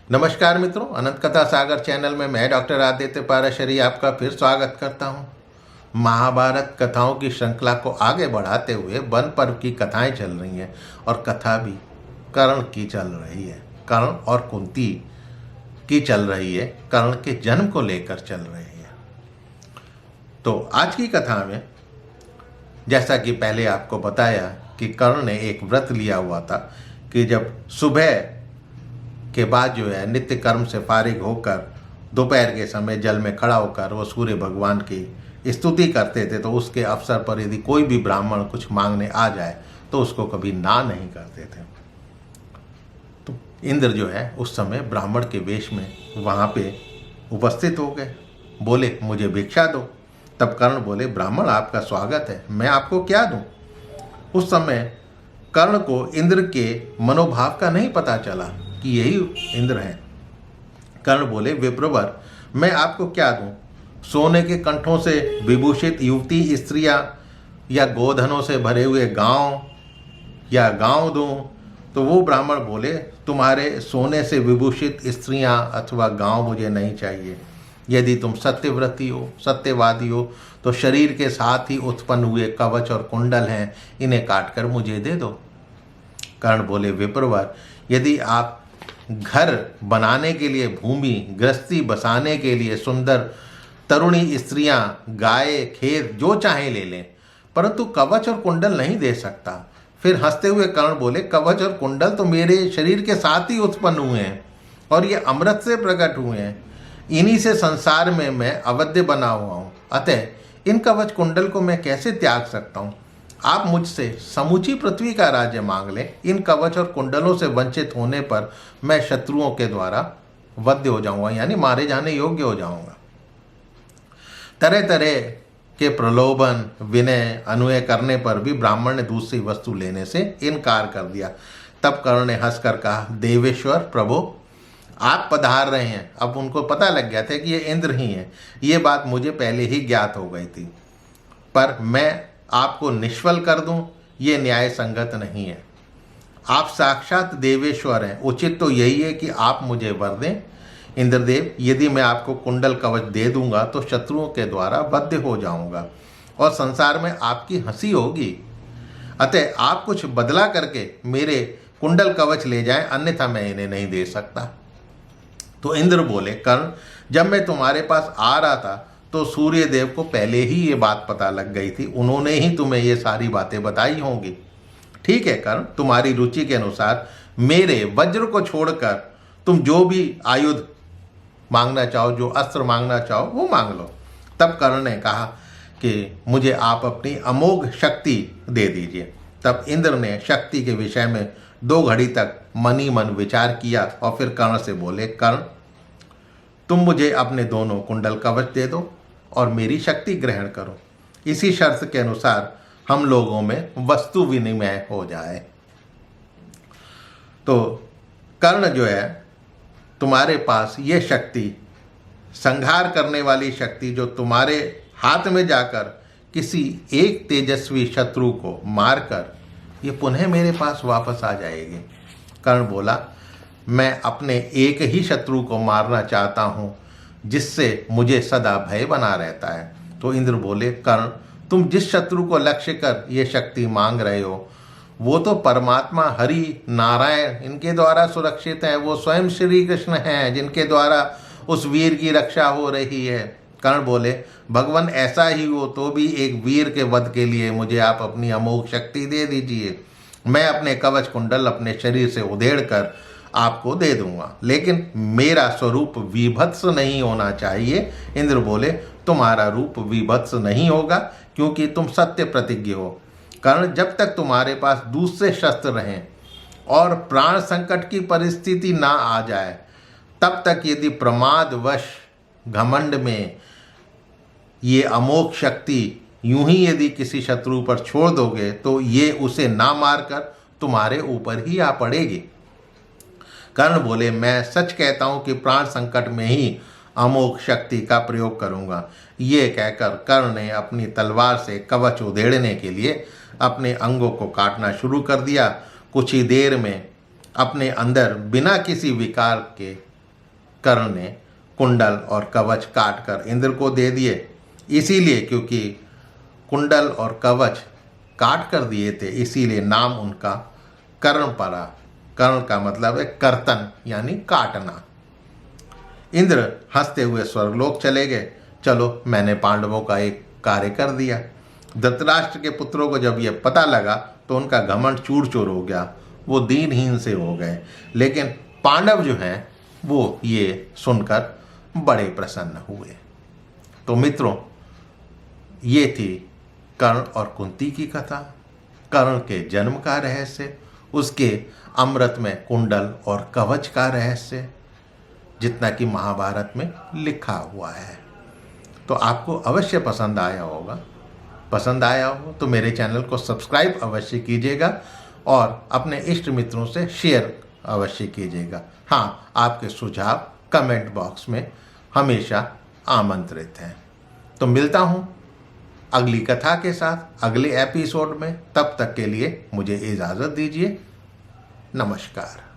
नमस्कार मित्रों, अनंत कथा सागर चैनल में मैं डॉक्टर आदित्य पाराशरी आपका फिर स्वागत करता हूं। महाभारत कथाओं की श्रृंखला को आगे बढ़ाते हुए वन पर्व की कथाएं चल रही हैं और कथा भी कर्ण की चल रही है। कर्ण और कुंती की चल रही है, कर्ण के जन्म को लेकर चल रही है। तो आज की कथा में जैसा कि पहले आपको बताया कि कर्ण ने एक व्रत लिया हुआ था कि जब सुबह के बाद जो है नित्य कर्म से फारिग होकर दोपहर के समय जल में खड़ा होकर वो सूर्य भगवान की स्तुति करते थे, तो उसके अवसर पर यदि कोई भी ब्राह्मण कुछ मांगने आ जाए तो उसको कभी ना नहीं करते थे। तो इंद्र जो है उस समय ब्राह्मण के वेश में वहाँ पे उपस्थित हो गए, बोले मुझे भिक्षा दो। तब कर्ण बोले ब्राह्मण आपका स्वागत है, मैं आपको क्या दूं। उस समय कर्ण को इंद्र के मनोभाव का नहीं पता चला कि यही इंद्र हैं। कर्ण बोले विप्रवर मैं आपको क्या दूं, सोने के कंठों से विभूषित युवती स्त्रियां या गोधनों से भरे हुए गांव या गांव दूं। तो वो ब्राह्मण बोले तुम्हारे सोने से विभूषित स्त्रियां अथवा गांव मुझे नहीं चाहिए। यदि तुम सत्यव्रती हो, सत्यवादी हो, तो शरीर के साथ ही उत्पन्न हुए कवच और कुंडल हैं, इन्हें काटकर मुझे दे दो। कर्ण बोले विप्रवर यदि आप घर बनाने के लिए भूमि, गृहस्थी बसाने के लिए सुंदर तरुणी स्त्रियां, गाय, खेत जो चाहे ले लें, परंतु कवच और कुंडल नहीं दे सकता। फिर हंसते हुए कर्ण बोले कवच और कुंडल तो मेरे शरीर के साथ ही उत्पन्न हुए हैं और ये अमृत से प्रकट हुए हैं, इन्हीं से संसार में मैं अवध्य बना हुआ हूँ। अतः इन कवच कुंडल को मैं कैसे त्याग सकता हूँ। आप मुझसे समूची पृथ्वी का राज्य मांग लें, इन कवच और कुंडलों से वंचित होने पर मैं शत्रुओं के द्वारा वध्य हो जाऊंगा, यानी मारे जाने योग्य हो जाऊंगा। तरह तरह के प्रलोभन, विनय, अनुय करने पर भी ब्राह्मण ने दूसरी वस्तु लेने से इनकार कर दिया। तब कर्ण ने हंसकर कहा देवेश्वर प्रभु आप पधार रहे हैं। अब उनको पता लग गया था कि ये इंद्र ही हैं। ये बात मुझे पहले ही ज्ञात हो गई थी, पर मैं आपको निष्फल कर दूं ये न्याय संगत नहीं है। आप साक्षात देवेश्वर हैं, उचित तो यही है कि आप मुझे वर दें। इंद्रदेव यदि मैं आपको कुंडल कवच दे दूंगा तो शत्रुओं के द्वारा बद्ध हो जाऊंगा और संसार में आपकी हंसी होगी। अतः आप कुछ बदला करके मेरे कुंडल कवच ले जाएं, अन्यथा मैं इन्हें नहीं दे सकता। तो इंद्र बोले कर्ण जब मैं तुम्हारे पास आ रहा था तो सूर्य देव को पहले ही ये बात पता लग गई थी, उन्होंने ही तुम्हें ये सारी बातें बताई होंगी। ठीक है कर्ण, तुम्हारी रुचि के अनुसार मेरे वज्र को छोड़कर तुम जो भी आयुध मांगना चाहो, जो अस्त्र मांगना चाहो वो मांग लो। तब कर्ण ने कहा कि मुझे आप अपनी अमोघ शक्ति दे दीजिए। तब इंद्र ने शक्ति के विषय में 2 घड़ी तक मन ही मन विचार किया और फिर कर्ण से बोले कर्ण तुम मुझे अपने दोनों कुंडल कवच दे दो और मेरी शक्ति ग्रहण करो। इसी शर्त के अनुसार हम लोगों में वस्तु विनिमय हो जाए। तो कर्ण जो है तुम्हारे पास ये शक्ति, संहार करने वाली शक्ति, जो तुम्हारे हाथ में जाकर किसी एक तेजस्वी शत्रु को मारकर ये पुनः मेरे पास वापस आ जाएगी। कर्ण बोला मैं अपने एक ही शत्रु को मारना चाहता हूँ जिससे मुझे सदा भय बना रहता है। तो इंद्र बोले कर्ण तुम जिस शत्रु को लक्ष्य कर ये शक्ति मांग रहे हो वो तो परमात्मा हरि नारायण इनके द्वारा सुरक्षित है। वो स्वयं श्री कृष्ण हैं जिनके द्वारा उस वीर की रक्षा हो रही है। कर्ण बोले भगवान ऐसा ही हो तो भी एक वीर के वध के लिए मुझे आप अपनी अमोघ शक्ति दे दीजिए। मैं अपने कवच कुंडल अपने शरीर से उधेड़ कर आपको दे दूंगा, लेकिन मेरा स्वरूप विभत्स नहीं होना चाहिए। इंद्र बोले तुम्हारा रूप विभत्स नहीं होगा क्योंकि तुम सत्य प्रतिज्ञ हो। कारण जब तक तुम्हारे पास दूसरे शस्त्र रहें और प्राण संकट की परिस्थिति ना आ जाए तब तक यदि प्रमादवश घमंड में ये अमोघ शक्ति यूं ही यदि किसी शत्रु पर छोड़ दोगे तो ये उसे ना मारकर तुम्हारे ऊपर ही आ पड़ेगी। कर्ण बोले मैं सच कहता हूं कि प्राण संकट में ही अमोघ शक्ति का प्रयोग करूंगा। ये कहकर कर्ण ने अपनी तलवार से कवच उधेड़ने के लिए अपने अंगों को काटना शुरू कर दिया। कुछ ही देर में अपने अंदर बिना किसी विकार के कर्ण ने कुंडल और कवच काट कर इंद्र को दे दिए, इसीलिए क्योंकि कुंडल और कवच काट कर दिए थे इसीलिए नाम उनका कर्ण पड़ा। कर्ण का मतलब है कर्तन यानी काटना। इंद्र हंसते हुए स्वर्गलोक चले गए। चलो मैंने पांडवों का एक कार्य कर दिया। धृतराष्ट्र के पुत्रों को जब यह पता लगा तो उनका घमंड चूर चूर हो गया, वो दीनहीन से हो गए। लेकिन पांडव जो हैं वो ये सुनकर बड़े प्रसन्न हुए। तो मित्रों, ये थी कर्ण और कुंती की कथा, कर्ण के जन्म का रहस्य, उसके अमृत में कुंडल और कवच का रहस्य, जितना कि महाभारत में लिखा हुआ है। तो आपको अवश्य पसंद आया होगा। पसंद आया हो तो मेरे चैनल को सब्सक्राइब अवश्य कीजिएगा और अपने इष्ट मित्रों से शेयर अवश्य कीजिएगा। हाँ, आपके सुझाव कमेंट बॉक्स में हमेशा आमंत्रित हैं। तो मिलता हूँ अगली कथा के साथ अगले एपिसोड में। तब तक के लिए मुझे इजाज़त दीजिए। नमस्कार।